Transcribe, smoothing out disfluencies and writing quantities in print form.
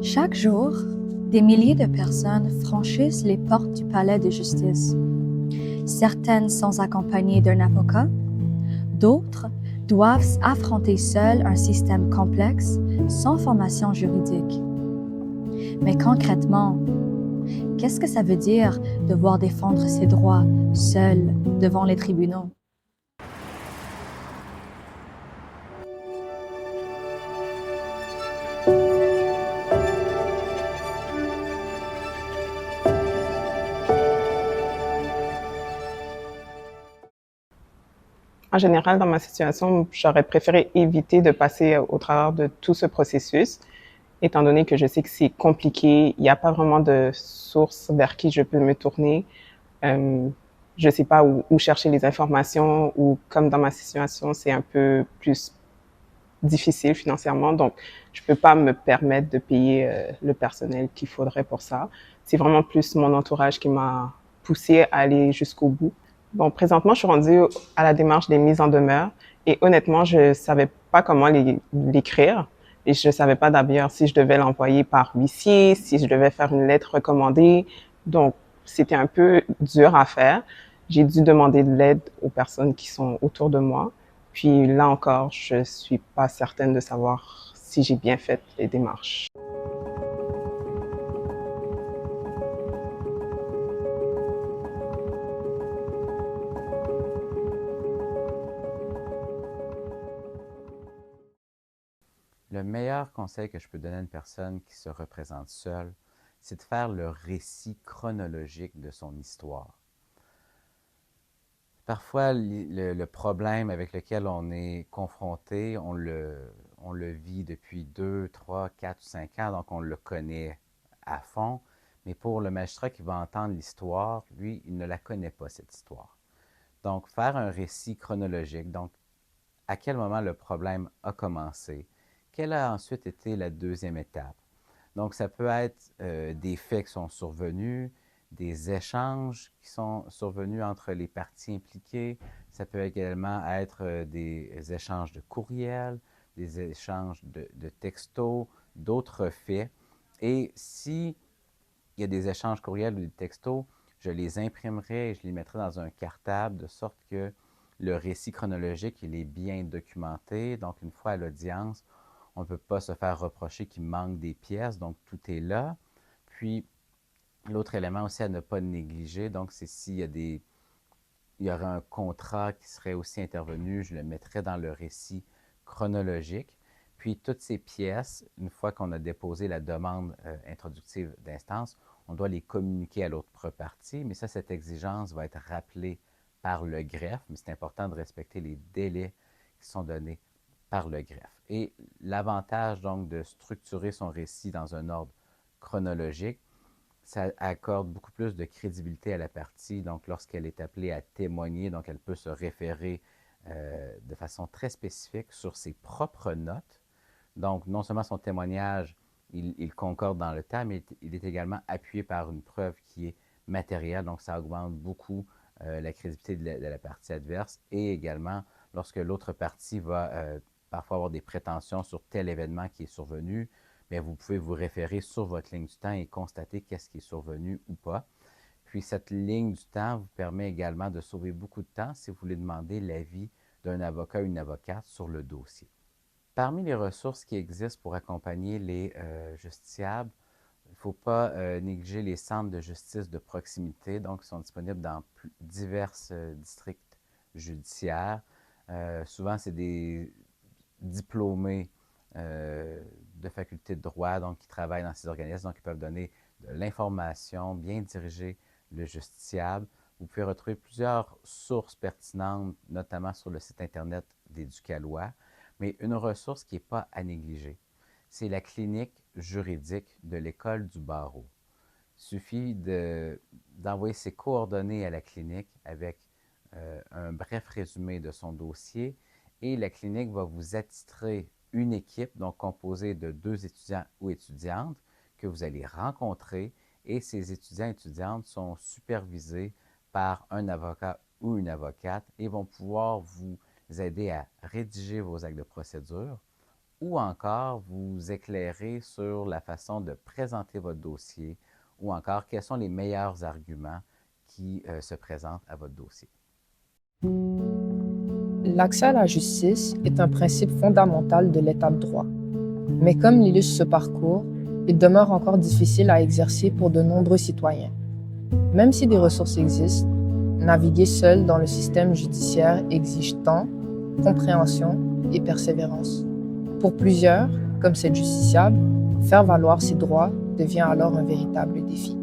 Chaque jour, des milliers de personnes franchissent les portes du palais de justice. Certaines sans accompagner d'un avocat, d'autres doivent affronter seules un système complexe, sans formation juridique. Mais concrètement, qu'est-ce que ça veut dire devoir défendre ses droits seul devant les tribunaux? En général, dans ma situation, j'aurais préféré éviter de passer au travers de tout ce processus, étant donné que je sais que c'est compliqué, il n'y a pas vraiment de source vers qui je peux me tourner. Euh, je ne sais pas où chercher les informations, ou comme dans ma situation, c'est un peu plus difficile financièrement, donc je peux pas me permettre de payer le personnel qu'il faudrait pour ça. C'est vraiment plus mon entourage qui m'a poussé à aller jusqu'au bout. Bon, présentement, je suis rendue à la démarche des mises en demeure et honnêtement, je savais pas comment l'écrire et je savais pas d'ailleurs si je devais l'envoyer par huissier, si je devais faire une lettre recommandée. Donc, c'était un peu dur à faire. J'ai dû demander de l'aide aux personnes qui sont autour de moi. Puis là encore, je suis pas certaine de savoir si j'ai bien fait les démarches. Le meilleur conseil que je peux donner à une personne qui se représente seule, c'est de faire le récit chronologique de son histoire. Parfois, le problème avec lequel on est confronté, on le vit depuis 2, 3, 4 ou 5 ans, donc on le connaît à fond. Mais pour le magistrat qui va entendre l'histoire, lui, il ne la connaît pas, cette histoire. Donc, faire un récit chronologique, donc à quel moment le problème a commencé, quelle a ensuite été la deuxième étape. Donc, ça peut être des faits qui sont survenus, des échanges qui sont survenus entre les parties impliquées. Ça peut également être des échanges de courriels, des échanges de textos, d'autres faits. Et si il y a des échanges courriels ou des textos, je les imprimerai et je les mettrai dans un cartable de sorte que le récit chronologique, il est bien documenté. Donc, une fois à l'audience, on ne peut pas se faire reprocher qu'il manque des pièces, donc tout est là. Puis, l'autre élément aussi à ne pas négliger, donc c'est s'il y a il y aurait un contrat qui serait aussi intervenu, je le mettrais dans le récit chronologique. Puis toutes ces pièces, une fois qu'on a déposé la demande introductive d'instance, on doit les communiquer à l'autre partie, mais ça, cette exigence va être rappelée par le greffe, mais c'est important de respecter les délais qui sont donnés par le greffe. Et l'avantage donc de structurer son récit dans un ordre chronologique, ça accorde beaucoup plus de crédibilité à la partie. Donc, lorsqu'elle est appelée à témoigner, donc elle peut se référer de façon très spécifique sur ses propres notes. Donc, non seulement son témoignage, il concorde dans le temps, mais il est également appuyé par une preuve qui est matérielle. Donc, ça augmente beaucoup la crédibilité de la partie adverse. Et également, lorsque l'autre partie va parfois avoir des prétentions sur tel événement qui est survenu, bien, vous pouvez vous référer sur votre ligne du temps et constater qu'est-ce qui est survenu ou pas. Puis cette ligne du temps vous permet également de sauver beaucoup de temps si vous voulez demander l'avis d'un avocat ou une avocate sur le dossier. Parmi les ressources qui existent pour accompagner les justiciables, il ne faut pas négliger les centres de justice de proximité, donc qui sont disponibles dans divers districts judiciaires. Souvent, c'est des diplômés de faculté de droit, donc qui travaillent dans ces organismes, donc ils peuvent donner de l'information, bien diriger le justiciable. Vous pouvez retrouver plusieurs sources pertinentes, notamment sur le site Internet d'Éducalois, mais une ressource qui n'est pas à négliger, c'est la clinique juridique de l'École du barreau. Il suffit d'envoyer ses coordonnées à la clinique avec un bref résumé de son dossier et la clinique va vous attitrer une équipe, donc composée de 2 étudiants ou étudiantes que vous allez rencontrer et ces étudiants et étudiantes sont supervisés par un avocat ou une avocate et vont pouvoir vous aider à rédiger vos actes de procédure, ou encore vous éclairer sur la façon de présenter votre dossier ou encore quels sont les meilleurs arguments qui se présentent à votre dossier. L'accès à la justice est un principe fondamental de l'État de droit. Mais comme l'illustre ce parcours, il demeure encore difficile à exercer pour de nombreux citoyens. Même si des ressources existent, naviguer seul dans le système judiciaire exige temps, compréhension et persévérance. Pour plusieurs, comme cette justiciable, faire valoir ses droits devient alors un véritable défi.